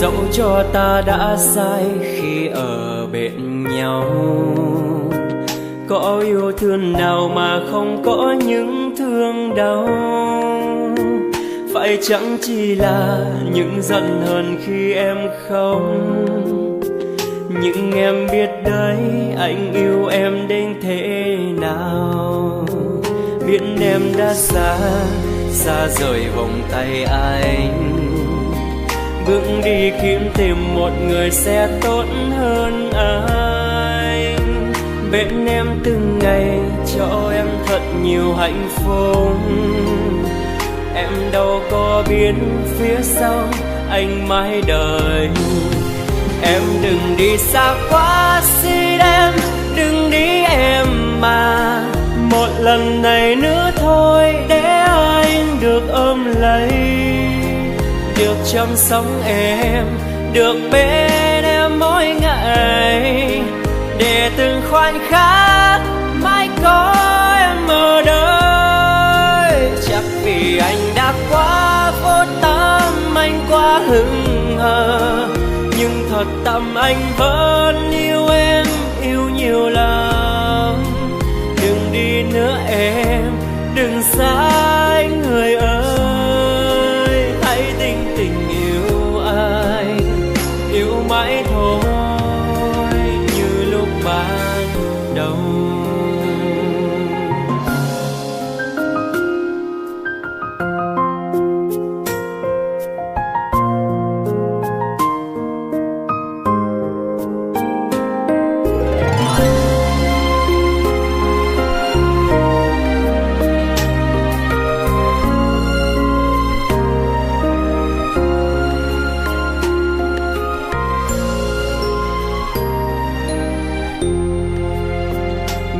Dẫu cho ta đã sai khi ở bên nhau, có yêu thương nào mà không có những thương đau. Phải chẳng chỉ là những giận hờn khi em không, nhưng em biết đấy anh yêu em đến thế nào. Biết em đã xa, xa rời vòng tay anh, bước đi kiếm tìm một người sẽ tốt hơn anh. Bên em từng ngày cho em thật nhiều hạnh phúc, em đâu có biết phía sau anh mãi đợi. Em đừng đi xa quá xin em, đừng đi em mà. Một lần này nữa thôi để anh được ôm lấy, được chăm sóc em, được bên em mỗi ngày, để từng khoảnh khắc mãi có em ở đây. Chắc vì anh đã quá vô tâm, anh quá hững hờ, nhưng thật tâm anh vẫn yêu em, yêu nhiều lắm. Đừng đi nữa em, đừng xa anh người ơi. Hãy tình tình yêu anh, yêu mãi thôi như lúc ban đầu.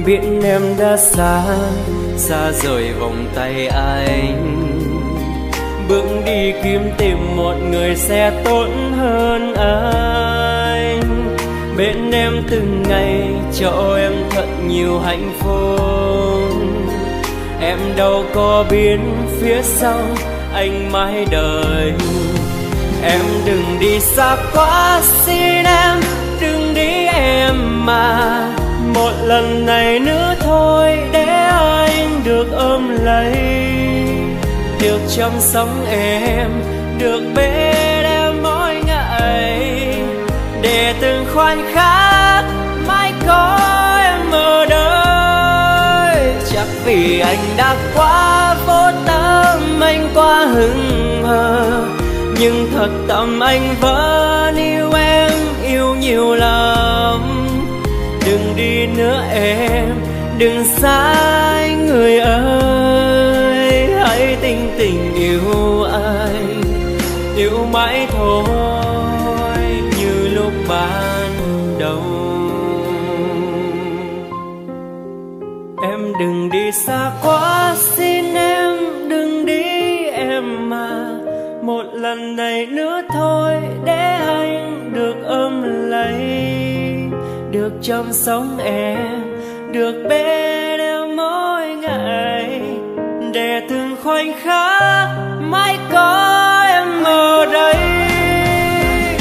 Biết em đã xa, xa rời vòng tay anh, bước đi kiếm tìm một người sẽ tốt hơn anh. Bên em từng ngày cho em thật nhiều hạnh phúc, em đâu có biết phía sau anh mãi đợi. Em đừng đi xa quá xin em, đừng đi em mà. Một lần này nữa thôi để anh được ôm lấy, được chăm sóc em, được bên em mỗi ngày, để từng khoảnh khắc mãi có em ở đây. Chắc vì anh đã quá vô tâm, anh quá hững hờ, nhưng thật tâm anh vẫn yêu em, yêu nhiều lắm. Đừng đi nữa em, đừng xa anh người ơi. Hãy tình tình yêu anh, yêu mãi thôi như lúc ban đầu. Em đừng đi xa quá xin em, đừng đi em mà. Một lần này nữa thôi để anh được ôm lấy, được chăm sóc em, được bên em mỗi ngày, để từng khoảnh khắc mãi có em ở đây.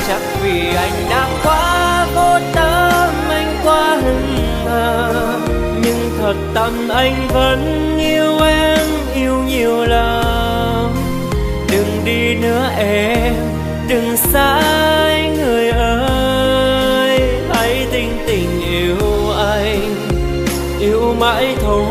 Chắc vì anh đã quá vô tâm, anh quá hững hờ, nhưng thật tâm anh vẫn yêu em, yêu nhiều lắm. Đừng đi nữa em, đừng xa anh người ơi. Hãy tình tình yêu anh, yêu mãi thôi.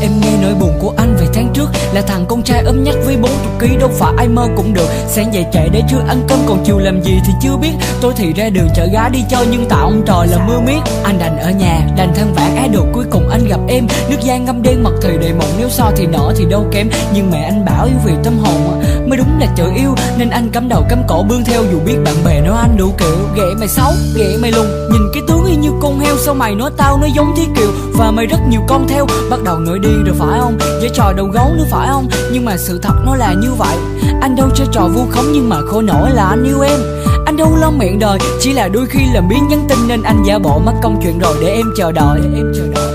Em nghe nỗi buồn của anh về tháng trước, là thằng con trai ốm nhách với 40 kg, đâu phải ai mơ cũng được. Sáng dậy chạy để trưa ăn cơm, còn chiều làm gì thì chưa biết. Tôi thì ra đường chợ gái đi chơi, nhưng tạo ông trời là mưa miết. Anh đành ở nhà, đành than vãn á được. Cuối cùng anh gặp em, nước da ngâm đen mặt thì đầy mộng, nếu so thì nọ thì đâu kém. Nhưng mẹ anh bảo yêu vì tâm hồn, mới đúng là chữ yêu. Nên anh cắm đầu cắm cổ bươn theo, dù biết bạn bè nói anh đủ kiểu. Ghệ mày xấu, ghệ mày lùn, nhìn cái tướng y như con heo. Sao mày nói tao nó giống Thí Kiều, và mày rất nhiều con theo. Bắt đầu ngồi đi rồi phải không, với trò đầu gấu nữa phải không. Nhưng mà sự thật nó là như vậy. Anh đâu chơi trò vu khống, nhưng mà khổ nổi là anh yêu em. Anh đâu lo miệng đời, chỉ là đôi khi làm biến nhắn tin. Nên anh giả bộ mất công chuyện rồi để em chờ đợi.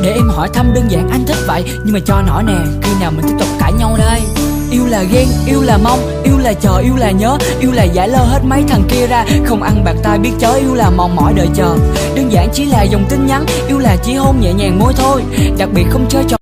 Để em hỏi thăm đơn giản anh thích vậy. Nhưng mà cho anh hỏi nè, khi nào mình tiếp tục cãi nhau đây? Yêu là ghen, yêu là mong, yêu là chờ, yêu là nhớ, yêu là giải lơ hết mấy thằng kia ra. Không ăn bạc tai biết chớ, yêu là mong mỏi đợi chờ. Đơn giản chỉ là dòng tin nhắn, yêu là chỉ hôn nhẹ nhàng môi thôi. Đặc biệt không chơi trò